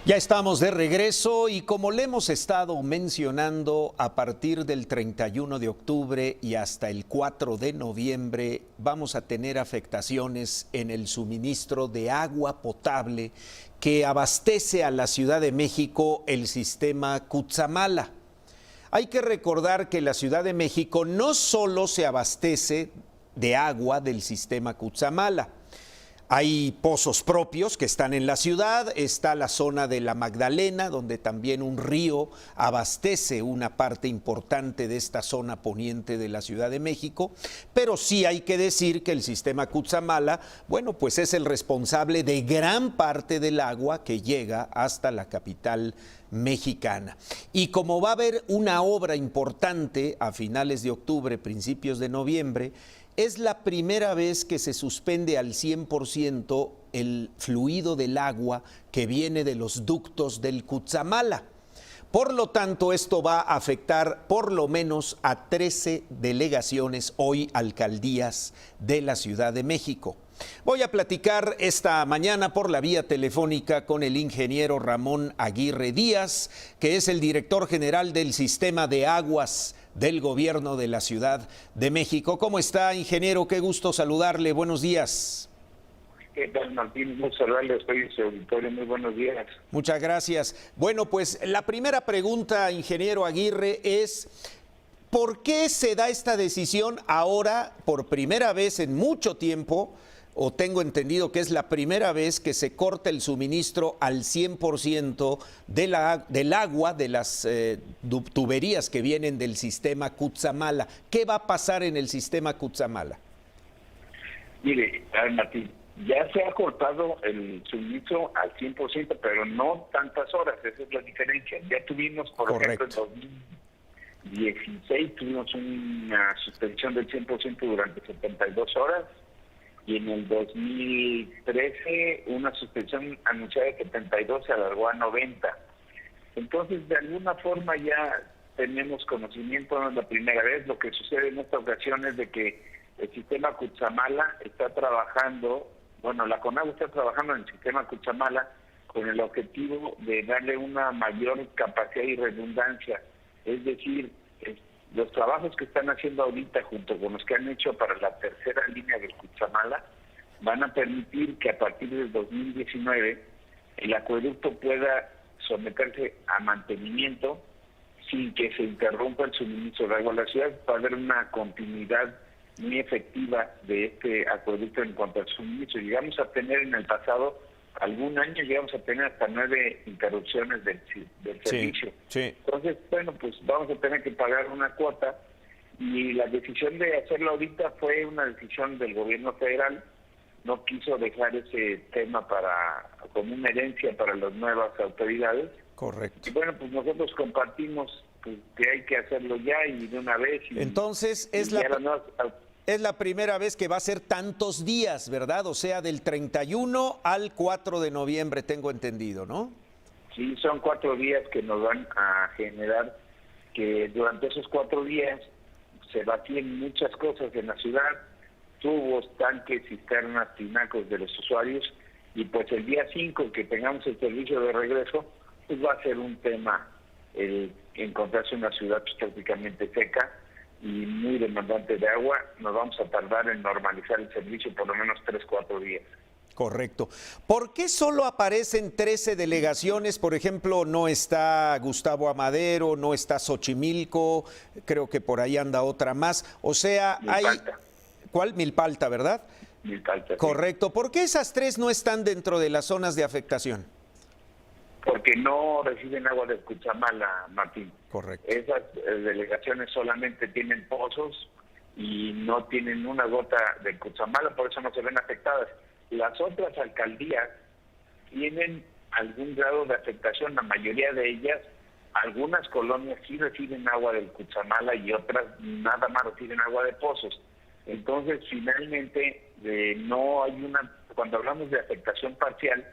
Ya estamos de regreso y como le hemos estado mencionando, a partir del 31 de octubre y hasta el 4 de noviembre vamos a tener afectaciones en el suministro de agua potable que abastece a la Ciudad de México el sistema Cutzamala. Hay que recordar que la Ciudad de México no solo se abastece de agua del sistema Cutzamala. Hay pozos propios que están en la ciudad, está la zona de la Magdalena, donde también un río abastece una parte importante de esta zona poniente de la Ciudad de México, pero sí hay que decir que el sistema Cutzamala, bueno, pues es el responsable de gran parte del agua que llega hasta la capital mexicana. Y como va a haber una obra importante a finales de octubre, principios de noviembre, es la primera vez que se suspende al 100% el fluido del agua que viene de los ductos del Cutzamala. Por lo tanto, esto va a afectar por lo menos a 13 delegaciones, hoy alcaldías de la Ciudad de México. Voy a platicar esta mañana por la vía telefónica con el ingeniero Ramón Aguirre Díaz, que es el director general del Sistema de Aguas del Gobierno de la Ciudad de México. ¿Cómo está, ingeniero? Qué gusto saludarle. Buenos días. ¿Qué tal, Martín? Muchas gracias. Estoy en su auditorio. Muy buenos días. Muchas gracias. Bueno, pues la primera pregunta, ingeniero Aguirre, es ¿por qué se da esta decisión ahora, por primera vez en mucho tiempo, o tengo entendido que es la primera vez que se corta el suministro al 100% del agua de las tuberías que vienen del sistema Cutzamala? ¿Qué va a pasar en el sistema Cutzamala? Mire, a ver, Martín, ya se ha cortado el suministro al 100%, pero no tantas horas. Esa es la diferencia. Ya tuvimos, por ejemplo, en 2016 tuvimos una suspensión del 100% durante 72 horas. Y en el 2013 una suspensión anunciada de 72 se alargó a 90. Entonces, de alguna forma ya tenemos conocimiento, no es la primera vez. Lo que sucede en esta ocasión es de que el sistema Cutzamala está trabajando, bueno, la CONAGUA está trabajando en el sistema Cutzamala con el objetivo de darle una mayor capacidad y redundancia. Es decir, los trabajos que están haciendo ahorita junto con los que han hecho para la tercera línea del Cutzamala van a permitir que a partir del 2019 el acueducto pueda someterse a mantenimiento sin que se interrumpa el suministro de agua a la ciudad. Va a haber una continuidad muy efectiva de este acueducto en cuanto al suministro. Llegamos a tener en el pasado, algún año llegamos a tener hasta 9 interrupciones del servicio. Sí. Entonces, bueno, pues vamos a tener que pagar una cuota y la decisión de hacerlo ahorita fue una decisión del gobierno federal. No quiso dejar ese tema como una herencia para las nuevas autoridades. Correcto. Y bueno, pues nosotros compartimos pues, que hay que hacerlo ya y de una vez. Entonces, es la primera vez que va a ser tantos días, ¿verdad? O sea, del 31 al 4 de noviembre, tengo entendido, ¿no? Sí, son 4 días que nos van a generar que durante esos 4 días se vacíen muchas cosas en la ciudad, tubos, tanques, cisternas, tinacos de los usuarios, y pues el día 5 que tengamos el servicio de regreso, pues va a ser un tema el encontrarse una ciudad pues, prácticamente seca y muy demandante de agua. Nos vamos a tardar en normalizar el servicio por lo menos 3-4 días. Correcto. ¿Por qué solo aparecen 13 delegaciones? Por ejemplo, no está Gustavo Amadero, no está Xochimilco, creo que por ahí anda otra más. O sea, Milpalta. ¿Cuál? Milpalta, ¿verdad? Milpalta. Correcto. Sí. ¿Por qué esas 3 no están dentro de las zonas de afectación? Porque no reciben agua del Cutzamala, Martín. Correcto. Esas delegaciones solamente tienen pozos y no tienen una gota del Cutzamala, por eso no se ven afectadas. Las otras alcaldías tienen algún grado de afectación, la mayoría de ellas. Algunas colonias sí reciben agua del Cutzamala y otras nada más reciben agua de pozos. Entonces, finalmente, no hay cuando hablamos de afectación parcial,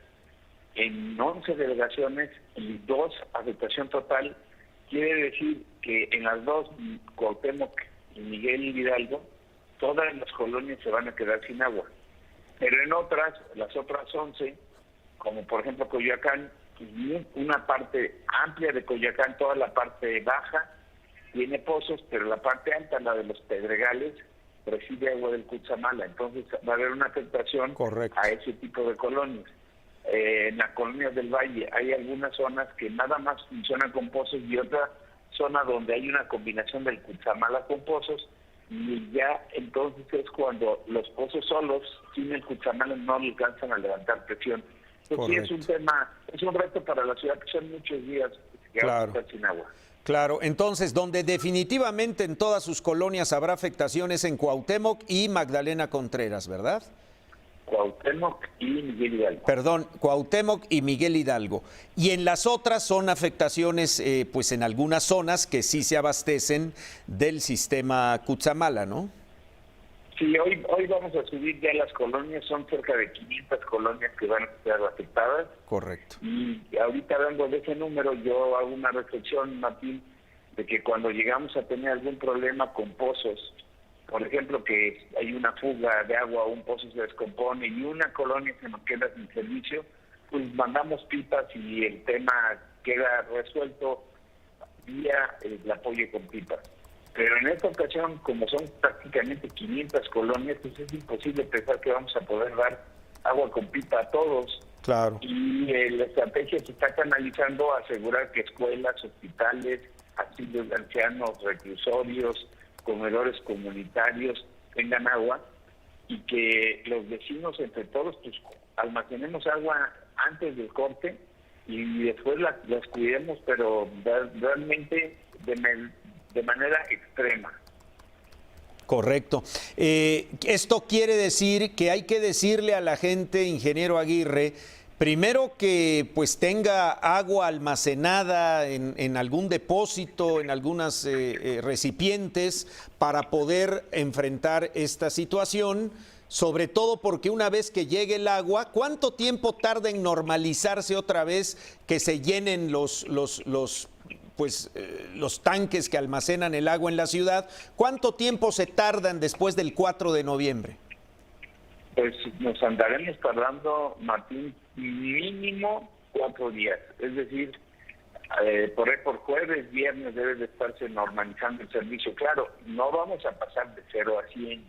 en 11 delegaciones y 2 afectación total, quiere decir que en las 2, Cuauhtémoc y Miguel Hidalgo, todas las colonias se van a quedar sin agua. Pero en otras, las otras 11, como por ejemplo Coyoacán, una parte amplia de Coyoacán, toda la parte baja, tiene pozos, pero la parte alta, la de los Pedregales, recibe agua del Cutzamala. Entonces va a haber una afectación a ese tipo de colonias. En las colonias del Valle hay algunas zonas que nada más funcionan con pozos y otra zona donde hay una combinación del Cutzamala con pozos, y ya entonces es cuando los pozos solos sin el Cutzamala no alcanzan a levantar presión. Entonces sí, es un tema, es un reto para la ciudad, que son muchos días que vamos a estar sin agua. Claro, entonces donde definitivamente en todas sus colonias habrá afectaciones en Cuauhtémoc y Magdalena Contreras, ¿verdad? Cuauhtémoc y Miguel Hidalgo. Perdón, Cuauhtémoc y Miguel Hidalgo. Y en las otras son afectaciones, pues en algunas zonas que sí se abastecen del sistema Cutzamala, ¿no? Sí, hoy vamos a subir ya las colonias, son cerca de 500 colonias que van a estar afectadas. Correcto. Y ahorita hablando de ese número, yo hago una reflexión, Martín, de que cuando llegamos a tener algún problema con pozos, por ejemplo, que hay una fuga de agua, un pozo se descompone y una colonia se nos queda sin servicio, pues mandamos pipas y el tema queda resuelto vía el apoyo con pipas. Pero en esta ocasión, como son prácticamente 500 colonias, pues es imposible pensar que vamos a poder dar agua con pipa a todos. Claro. Y la estrategia se está canalizando a asegurar que escuelas, hospitales, asilos de ancianos, reclusorios, comedores comunitarios tengan agua, y que los vecinos entre todos pues almacenemos agua antes del corte y después las cuidemos, pero realmente de manera extrema. Correcto. Esto quiere decir que hay que decirle a la gente, ingeniero Aguirre, primero que pues tenga agua almacenada en algún depósito, en algunas recipientes para poder enfrentar esta situación, sobre todo porque una vez que llegue el agua, ¿cuánto tiempo tarda en normalizarse otra vez que se llenen los tanques que almacenan el agua en la ciudad? ¿Cuánto tiempo se tardan después del 4 de noviembre? Pues nos andaremos tardando, Martín, mínimo 4 días. Es decir, por jueves, viernes debe de estarse normalizando el servicio. Claro, no vamos a pasar de 0 a 100.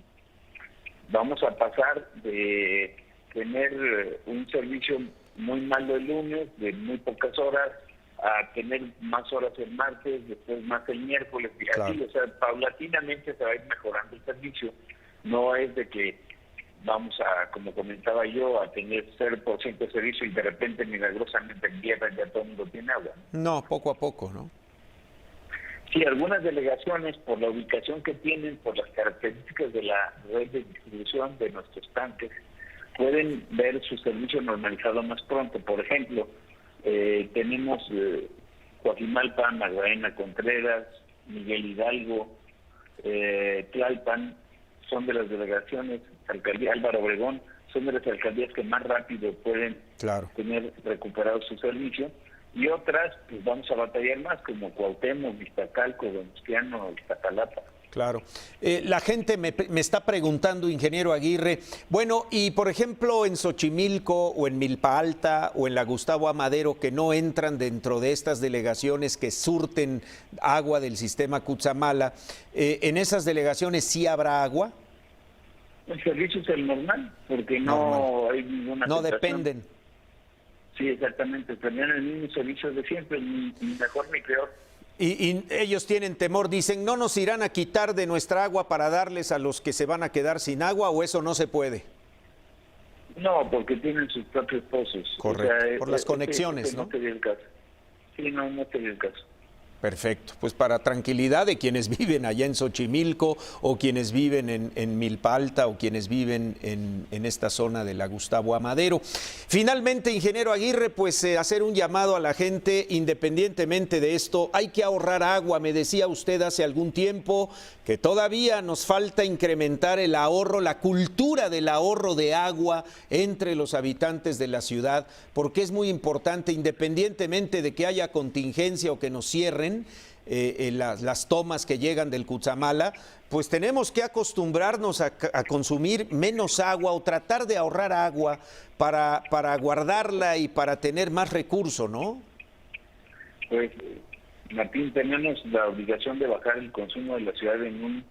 Vamos a pasar de tener un servicio muy malo el lunes, de muy pocas horas, a tener más horas el martes, después más el miércoles, y así, o sea, paulatinamente se va a ir mejorando el servicio. No es de que vamos a, como comentaba yo, a tener 0% de servicio y de repente milagrosamente en viernes ya todo el mundo tiene agua. No, poco a poco, ¿no? Sí, algunas delegaciones, por la ubicación que tienen, por las características de la red de distribución de nuestros tanques, pueden ver su servicio normalizado más pronto. Por ejemplo, tenemos Coajimalpa, Magdalena Contreras, Miguel Hidalgo, Tlalpan, son de las delegaciones, alcaldía Álvaro Obregón, son de las alcaldías que más rápido pueden tener recuperado su servicio, y otras pues vamos a batallar más, como Cuauhtémoc, Iztacalco, Venustiano, Iztapalapa. Claro. La gente me está preguntando, ingeniero Aguirre, bueno, y por ejemplo en Xochimilco o en Milpa Alta o en la Gustavo A. Madero, que no entran dentro de estas delegaciones que surten agua del sistema Cutzamala, ¿en esas delegaciones sí habrá agua? El servicio es el normal, porque no hay ninguna no afectación. Dependen. Sí, exactamente, tenían el mismo servicio de siempre, ni mejor ni peor. Y ellos tienen temor, dicen, ¿no nos irán a quitar de nuestra agua para darles a los que se van a quedar sin agua, o eso no se puede? No, porque tienen sus propios pozos. Correcto, o sea, por las conexiones, ¿no? No sería el caso. Sí, no sería el caso. Perfecto, pues para tranquilidad de quienes viven allá en Xochimilco o quienes viven en Milpa Alta o quienes viven en esta zona de la Gustavo A. Madero. Finalmente, ingeniero Aguirre, pues hacer un llamado a la gente, independientemente de esto, hay que ahorrar agua. Me decía usted hace algún tiempo que todavía nos falta incrementar el ahorro, la cultura del ahorro de agua entre los habitantes de la ciudad, porque es muy importante, independientemente de que haya contingencia o que nos cierren, vienen, las tomas que llegan del Cutzamala, pues tenemos que acostumbrarnos a consumir menos agua o tratar de ahorrar agua para guardarla y para tener más recursos, ¿no? Pues, Martín, tenemos la obligación de bajar el consumo de la ciudad en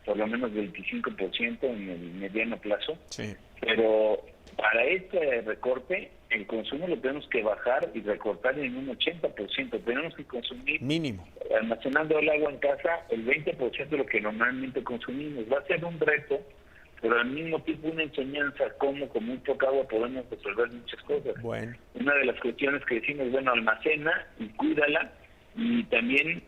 por lo menos 25% en el mediano plazo. Sí. Pero para este recorte, el consumo lo tenemos que bajar y recortar en un 80%. Tenemos que consumir, mínimo, almacenando el agua en casa, el 20% de lo que normalmente consumimos. Va a ser un reto, pero al mismo tiempo una enseñanza cómo con muy poca agua podemos resolver muchas cosas. Bueno. Una de las cuestiones que decimos, bueno, almacena y cuídala, y también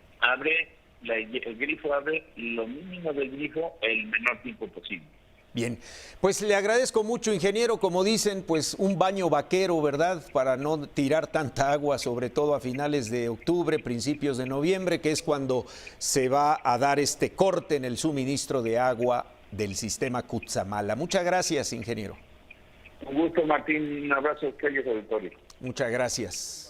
el grifo abre lo mínimo del grifo el menor tiempo posible. Bien, pues le agradezco mucho, ingeniero. Como dicen, pues un baño vaquero, ¿verdad? Para no tirar tanta agua, sobre todo a finales de octubre, principios de noviembre, que es cuando se va a dar este corte en el suministro de agua del sistema Cutzamala. Muchas gracias, ingeniero. Un gusto, Martín. Un abrazo a ustedes, auditorio. Muchas gracias.